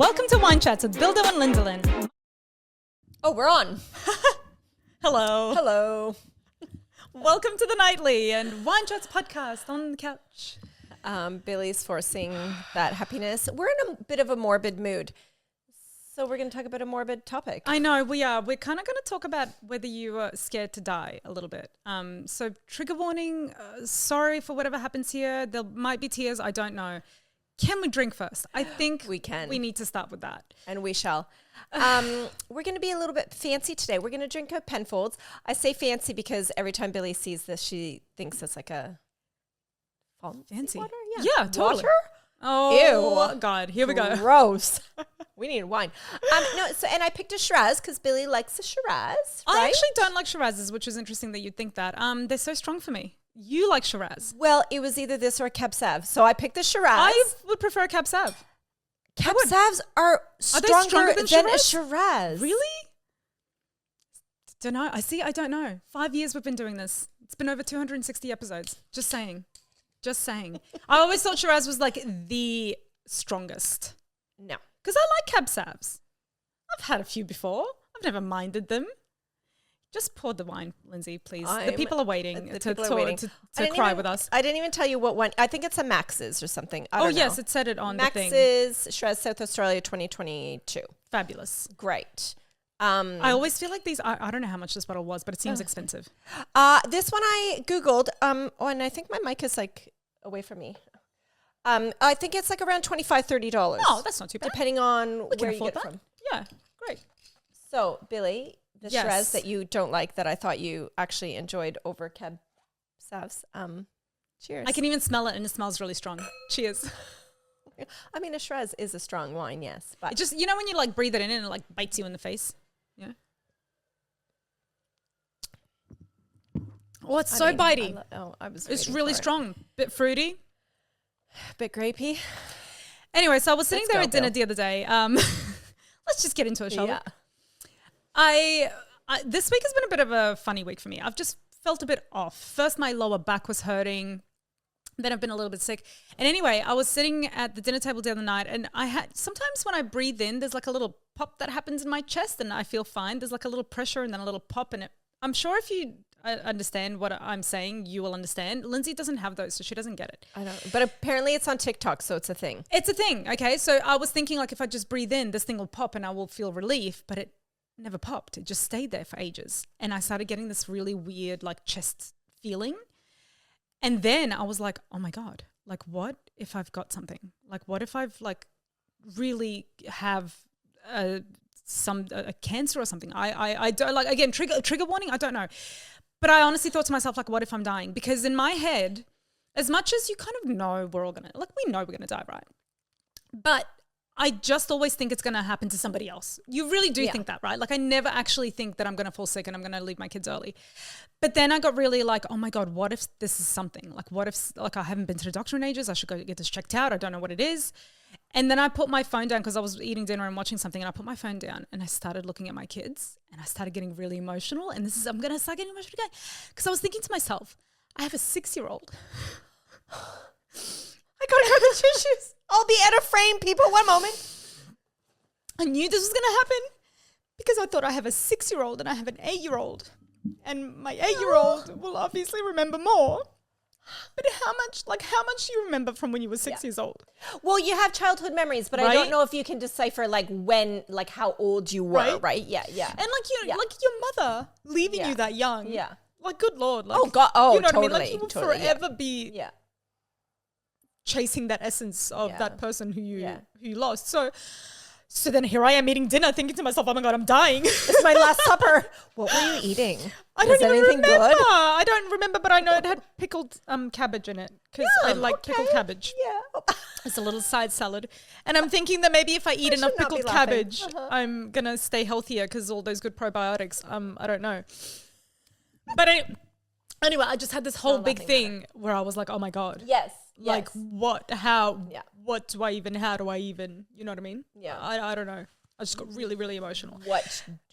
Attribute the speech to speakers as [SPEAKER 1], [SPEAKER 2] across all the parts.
[SPEAKER 1] Welcome to Wine Chats with Billi and Lyndsey.
[SPEAKER 2] Oh, we're on.
[SPEAKER 1] Hello.
[SPEAKER 2] Hello.
[SPEAKER 1] Welcome to the Nightly and Wine Chats podcast on the couch.
[SPEAKER 2] Billy's forcing that happiness. We're in a bit of a morbid mood. So we're going to talk about a morbid topic.
[SPEAKER 1] I know, we are. We're kind of going to talk about whether you are scared to die a little bit. So trigger warning, sorry for whatever happens here. There might be tears, I don't know. Can we drink first? I think
[SPEAKER 2] we can.
[SPEAKER 1] We need to start with that.
[SPEAKER 2] And we shall. We're going to be a little bit fancy today. We're going to drink a Penfolds. I say fancy because every time Billy sees this, she thinks it's like a
[SPEAKER 1] fancy
[SPEAKER 2] water.
[SPEAKER 1] Yeah, totally.
[SPEAKER 2] Water?
[SPEAKER 1] Oh,
[SPEAKER 2] ew.
[SPEAKER 1] God. Here we go.
[SPEAKER 2] Gross. We need wine. And I picked a Shiraz because Billy likes a Shiraz.
[SPEAKER 1] I
[SPEAKER 2] right?
[SPEAKER 1] actually don't like Shirazes, which is interesting that you'd think that. They're so strong for me. You like Shiraz.
[SPEAKER 2] Well, it was either this or a Cab Sav. So I picked the Shiraz.
[SPEAKER 1] I would prefer a Cab Sav.
[SPEAKER 2] Cab Savs are stronger than a Shiraz.
[SPEAKER 1] Really? Don't know. I don't know. 5 years we've been doing this. It's been over 260 episodes. Just saying. I always thought Shiraz was like the strongest.
[SPEAKER 2] No.
[SPEAKER 1] Because I like Cab Savs. I've had a few before. I've never minded them. Just pour the wine, Lyndsey, please. The people are waiting to cry with us.
[SPEAKER 2] I didn't even tell you what one. I think it's a Max's or something. I don't know.
[SPEAKER 1] Yes, it said it on
[SPEAKER 2] Max's
[SPEAKER 1] the thing.
[SPEAKER 2] Max's Shiraz South Australia 2022.
[SPEAKER 1] Fabulous.
[SPEAKER 2] Great.
[SPEAKER 1] I always feel like these, I don't know how much this bottle was, but it seems expensive.
[SPEAKER 2] This one I Googled, and I think my mic is like away from me. I think it's like around $25, $30.
[SPEAKER 1] Oh, that's not too bad.
[SPEAKER 2] Depending on
[SPEAKER 1] We can
[SPEAKER 2] where you
[SPEAKER 1] afford
[SPEAKER 2] get
[SPEAKER 1] that.
[SPEAKER 2] it from.
[SPEAKER 1] Yeah, great.
[SPEAKER 2] So, Billy, the
[SPEAKER 1] Yes.
[SPEAKER 2] Shiraz that you don't like that I thought you actually enjoyed over Cab Savs. Cheers.
[SPEAKER 1] I can even smell it and it smells really strong. Cheers.
[SPEAKER 2] I mean, a Shiraz is a strong wine, yes. But
[SPEAKER 1] It just, you know when you like breathe it in and it like bites you in the face? Yeah. Oh, it's so bitey. It's really strong. Bit fruity.
[SPEAKER 2] Bit grapey.
[SPEAKER 1] Anyway, so I was sitting
[SPEAKER 2] Let's
[SPEAKER 1] there
[SPEAKER 2] go,
[SPEAKER 1] at dinner
[SPEAKER 2] Bill.
[SPEAKER 1] the other day. Let's just get into it, shall we?
[SPEAKER 2] Yeah.
[SPEAKER 1] I this week has been a bit of a funny week for me. I've just felt a bit off. First, my lower back was hurting. Then I've been a little bit sick. And anyway, I was sitting at the dinner table the other night and sometimes when I breathe in, there's like a little pop that happens in my chest and I feel fine. There's like a little pressure and then a little pop in it. I'm sure if you understand what I'm saying, you will understand. Lyndsey doesn't have those, so she doesn't get it.
[SPEAKER 2] I don't. But apparently it's on TikTok, so it's a thing.
[SPEAKER 1] It's a thing, okay? So I was thinking like if I just breathe in, this thing will pop and I will feel relief, but it never popped. It just stayed there for ages. And I started getting this really weird like chest feeling. And then I was like, oh my God, like what if I've got something? Like what if I've like really have a cancer or something? I don't like, again, trigger warning, I don't know. But I honestly thought to myself, like, what if I'm dying? Because in my head, as much as you kind of know we're all gonna, like we know we're gonna die, right? But I just always think it's gonna happen to somebody else. You really do think that, right? Like I never actually think that I'm gonna fall sick and I'm gonna leave my kids early. But then I got really like, oh my God, what if this is something? Like what if, like I haven't been to the doctor in ages, I should go get this checked out, I don't know what it is. And then I put my phone down because I was eating dinner and watching something and I put my phone down and I started looking at my kids and I started getting really emotional. And I'm going to start getting emotional again because I was thinking to myself, I have a 6-year-old.
[SPEAKER 2] I gotta go to the tissues. I'll be out of frame, people. One moment.
[SPEAKER 1] I knew this was going to happen because I thought I have a 6-year-old and I have an 8-year-old. And my 8-year-old will obviously remember more. But how much do you remember from when you were 6 years old?
[SPEAKER 2] Well, you have childhood memories, but I don't know if you can decipher like when, like how old you were, right? Yeah, yeah.
[SPEAKER 1] And like your mother leaving you that young.
[SPEAKER 2] Yeah.
[SPEAKER 1] Like good Lord. Like,
[SPEAKER 2] Oh God. Oh,
[SPEAKER 1] you know
[SPEAKER 2] totally.
[SPEAKER 1] what I mean? Like you will forever be chasing that essence of that person who you lost. So then here I am eating dinner thinking to myself, oh my God, I'm dying.
[SPEAKER 2] It's my last supper. What were you eating?
[SPEAKER 1] I don't even
[SPEAKER 2] anything
[SPEAKER 1] remember.
[SPEAKER 2] good?
[SPEAKER 1] I don't remember, but I know it had pickled cabbage in it because I like pickled cabbage.
[SPEAKER 2] Yeah.
[SPEAKER 1] It's a little side salad. And I'm thinking that maybe if I eat enough
[SPEAKER 2] should not be
[SPEAKER 1] pickled
[SPEAKER 2] laughing.
[SPEAKER 1] cabbage, I'm going to stay healthier because all those good probiotics. I don't know. But anyway, I just had this whole big thing where I was like, oh my God.
[SPEAKER 2] Yes.
[SPEAKER 1] Like what, how, what do I even, how do I even, you know what I mean?
[SPEAKER 2] Yeah.
[SPEAKER 1] I don't know. I just got really, really emotional.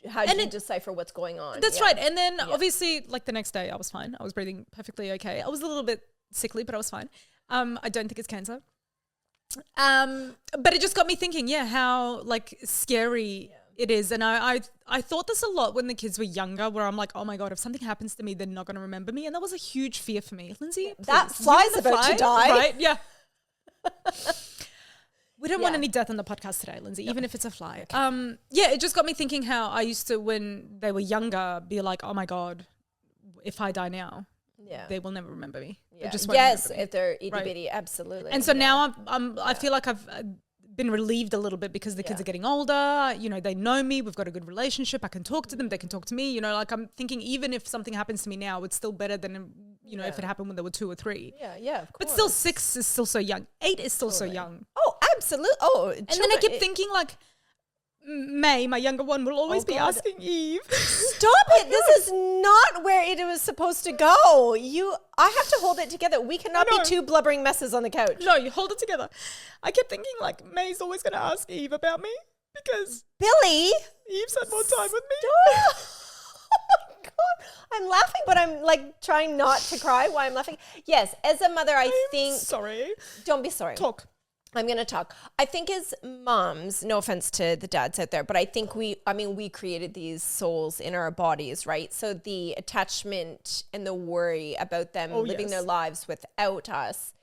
[SPEAKER 2] How did you decipher what's going on?
[SPEAKER 1] That's right. And then obviously like the next day I was fine. I was breathing perfectly okay. I was a little bit sickly, but I was fine. I don't think it's cancer. But it just got me thinking, how like scary it is. And I thought this a lot when the kids were younger, where I'm like, oh my God, if something happens to me, they're not going to remember me. And that was a huge fear for me. Lyndsey,
[SPEAKER 2] that fly's about to die.
[SPEAKER 1] Right? Yeah. We don't want any death on the podcast today, Lyndsey, even if it's a fly. Okay. It just got me thinking how I used to, when they were younger, be like, oh my God, if I die now, they will never remember me.
[SPEAKER 2] Yeah.
[SPEAKER 1] Just won't remember me.
[SPEAKER 2] If they're itty bitty, absolutely.
[SPEAKER 1] And so now I feel like I've been relieved a little bit because the kids are getting older. You know, they know me. We've got a good relationship. I can talk to them. They can talk to me. You know, like I'm thinking, even if something happens to me now, it's still better than if it happened when they were 2 or 3.
[SPEAKER 2] Yeah, of course.
[SPEAKER 1] But still, 6 is still so young. 8 is still so young.
[SPEAKER 2] Oh, absolutely. Oh,
[SPEAKER 1] and then I kept thinking, like, May, my younger one, will always be asking Eve.
[SPEAKER 2] Stop it. This is not where it was supposed to go. I have to hold it together. We cannot be two blubbering messes on the couch.
[SPEAKER 1] No, you hold it together. I kept thinking, like, May's always going to ask Eve about me because
[SPEAKER 2] Billy,
[SPEAKER 1] Eve's had more time with me.
[SPEAKER 2] Oh my God. I'm laughing, but I'm like trying not to cry while I'm laughing. Yes, as a mother, I think.
[SPEAKER 1] Sorry.
[SPEAKER 2] Don't be sorry.
[SPEAKER 1] Talk.
[SPEAKER 2] I'm going to talk. I think as moms, no offense to the dads out there, but I think we created these souls in our bodies, right? So the attachment and the worry about them living their lives without us.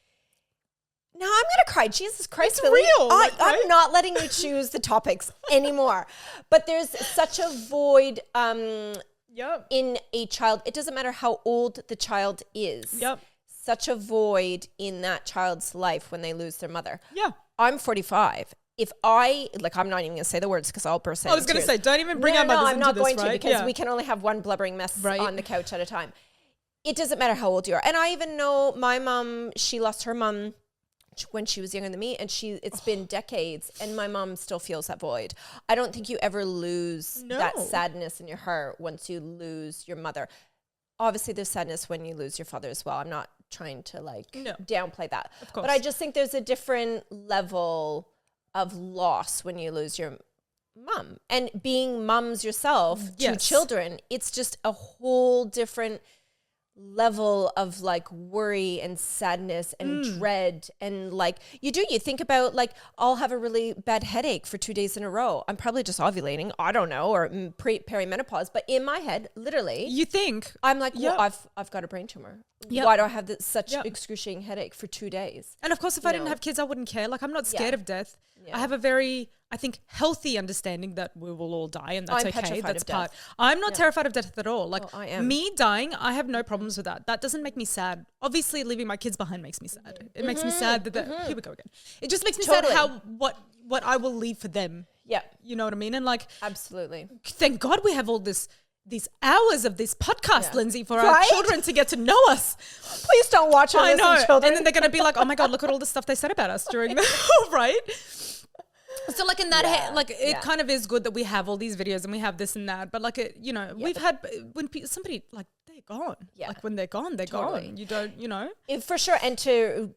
[SPEAKER 2] Now I'm going to cry. Jesus Christ,
[SPEAKER 1] it's
[SPEAKER 2] Billy.
[SPEAKER 1] real.
[SPEAKER 2] I'm not letting you choose the topics anymore. But there's such a void in a child. It doesn't matter how old the child is.
[SPEAKER 1] Yep.
[SPEAKER 2] Such a void in that child's life when they lose their mother.
[SPEAKER 1] Yeah.
[SPEAKER 2] I'm 45. If I'm not even going to say the words because I'll burst out.
[SPEAKER 1] I was going to say, don't even bring our mothers into this, right?
[SPEAKER 2] No, I'm not going to because we can only have one blubbering mess on the couch at a time. It doesn't matter how old you are. And I even know my mom, she lost her mom when she was younger than me, and it's been decades, and my mom still feels that void. I don't think you ever lose that sadness in your heart once you lose your mother. Obviously, there's sadness when you lose your father as well. I'm not trying to downplay that. Of course. But I just think there's a different level of loss when you lose your mom. And being mums yourself to children, it's just a whole different level of like worry and sadness and dread. And like you think about like, I'll have a really bad headache for 2 days in a row. I'm probably just ovulating, I don't know, or perimenopause, but in my head, literally
[SPEAKER 1] you think
[SPEAKER 2] I'm like, well, I've got a brain tumor. Why do I have such excruciating headache for 2 days?
[SPEAKER 1] And of course, if I didn't have kids, I wouldn't care. Like I'm not scared of death. I have a very, I think, healthy understanding that we will all die, and that's okay. That's part. I'm not terrified of death at all. Like
[SPEAKER 2] I am.
[SPEAKER 1] Me dying, I have no problems with that. That doesn't make me sad. Obviously, leaving my kids behind makes me sad. It makes me sad that here we go again. It just makes me sad how what I will leave for them.
[SPEAKER 2] Yeah,
[SPEAKER 1] you know what I mean. And like,
[SPEAKER 2] absolutely.
[SPEAKER 1] Thank God we have all these hours of this podcast, Lyndsey, for our children to get to know us.
[SPEAKER 2] Please don't watch our children.
[SPEAKER 1] And then they're going to be like, oh my God, look at all the stuff they said about us during the, right? So like in that, it kind of is good that we have all these videos and we have this and that. But like, we've had, when somebody, like, they're gone. Yeah. Like when they're gone, they're gone. You don't,
[SPEAKER 2] For sure. And to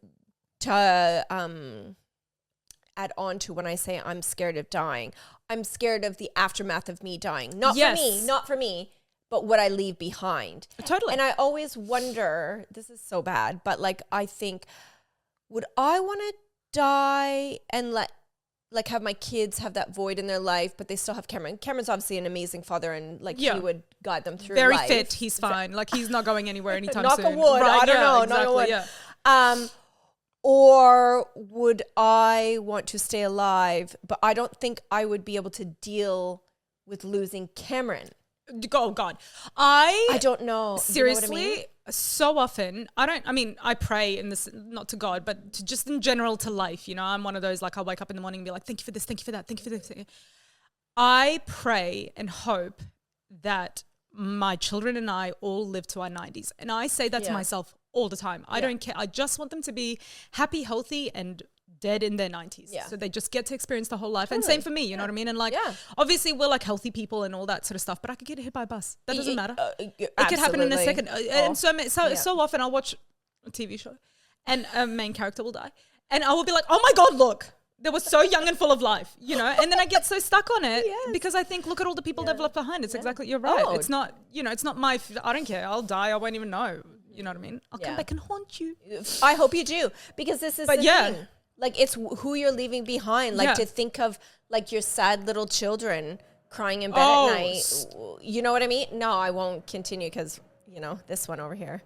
[SPEAKER 2] add on to when I say I'm scared of dying, I'm scared of the aftermath of me dying. Not for me, but what I leave behind.
[SPEAKER 1] Totally.
[SPEAKER 2] And I always wonder, this is so bad, but like I think, would I want to die and have my kids have that void in their life, but they still have Cameron. Cameron's obviously an amazing father, and like he would guide them through
[SPEAKER 1] very
[SPEAKER 2] life.
[SPEAKER 1] fit. He's fine. Like he's not going anywhere anytime
[SPEAKER 2] knock
[SPEAKER 1] soon.
[SPEAKER 2] Knock a wood.
[SPEAKER 1] Right,
[SPEAKER 2] I don't know.
[SPEAKER 1] Exactly,
[SPEAKER 2] knock a wood. Or would I want to stay alive? But I don't think I would be able to deal with losing Cameron.
[SPEAKER 1] Oh God,
[SPEAKER 2] I don't know.
[SPEAKER 1] Seriously,
[SPEAKER 2] you know what I mean?
[SPEAKER 1] So often I pray in this, not to God, but to just in general to life. I'm one of those, like, I'll wake up in the morning and be like, thank you for this, thank you for that, thank you for this. I pray and hope that my children and I all live to our 90s. And I say that to myself all the time. I don't care. I just want them to be happy, healthy, and dead in their 90s. Yeah. So they just get to experience the whole life. Totally. And same for me, you know what I mean? And like, obviously we're like healthy people and all that sort of stuff, but I could get hit by a bus. That doesn't matter. It could happen in a second. And so often I'll watch a TV show and a main character will die. And I will be like, oh my God, look, they were so young and full of life, and then I get so stuck on it because I think, look at all the people they've left behind. It's exactly, you're right. Oh. It's not, it's not I don't care. I'll die. I won't even know. You know what I mean? I'll come back and haunt you.
[SPEAKER 2] I hope you do, because this is the thing. Like it's who you're leaving behind. Like to think of like your sad little children crying in bed at night. You know what I mean? No, I won't continue because, you know, this one over here.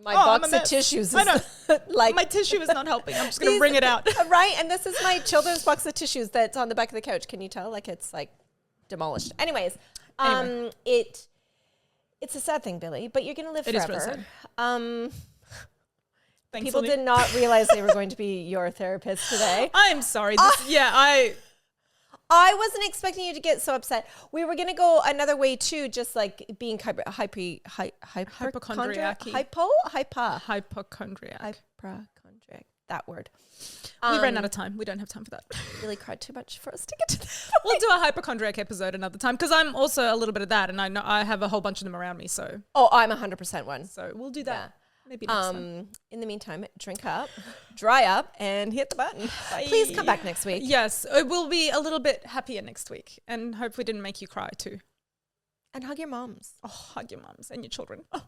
[SPEAKER 2] My box of tissues is like
[SPEAKER 1] my tissue is not helping. I'm just going to bring it out.
[SPEAKER 2] Right. And this is my children's box of tissues that's on the back of the couch. Can you tell? Like it's like demolished. Anyways, it's a sad thing, Billy, but you're going to live forever.
[SPEAKER 1] It is really sad.
[SPEAKER 2] People did not realize they were going to be your therapist today.
[SPEAKER 1] I'm sorry.
[SPEAKER 2] I wasn't expecting you to get so upset. We were going to go another way too, just like being hypochondriac.
[SPEAKER 1] Hypochondriac.
[SPEAKER 2] That word.
[SPEAKER 1] We ran out of time. We don't have time for that.
[SPEAKER 2] Really cried too much for us to get to that.
[SPEAKER 1] We'll do a hypochondriac episode another time because I'm also a little bit of that, and I know I have a whole bunch of them around me. So
[SPEAKER 2] I'm 100% one.
[SPEAKER 1] So we'll do that. Yeah. Maybe
[SPEAKER 2] next time. In the meantime, drink up, dry up, and hit the button. Bye. Please come back next week.
[SPEAKER 1] Yes, it will be a little bit happier next week, and hope we didn't make you cry too.
[SPEAKER 2] And hug your moms.
[SPEAKER 1] Oh, hug your moms and your children. Oh.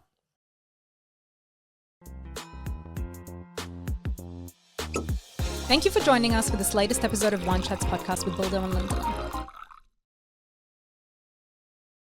[SPEAKER 1] Thank you for joining us for this latest episode of Wine Chats podcast with Billi and Lyndsey.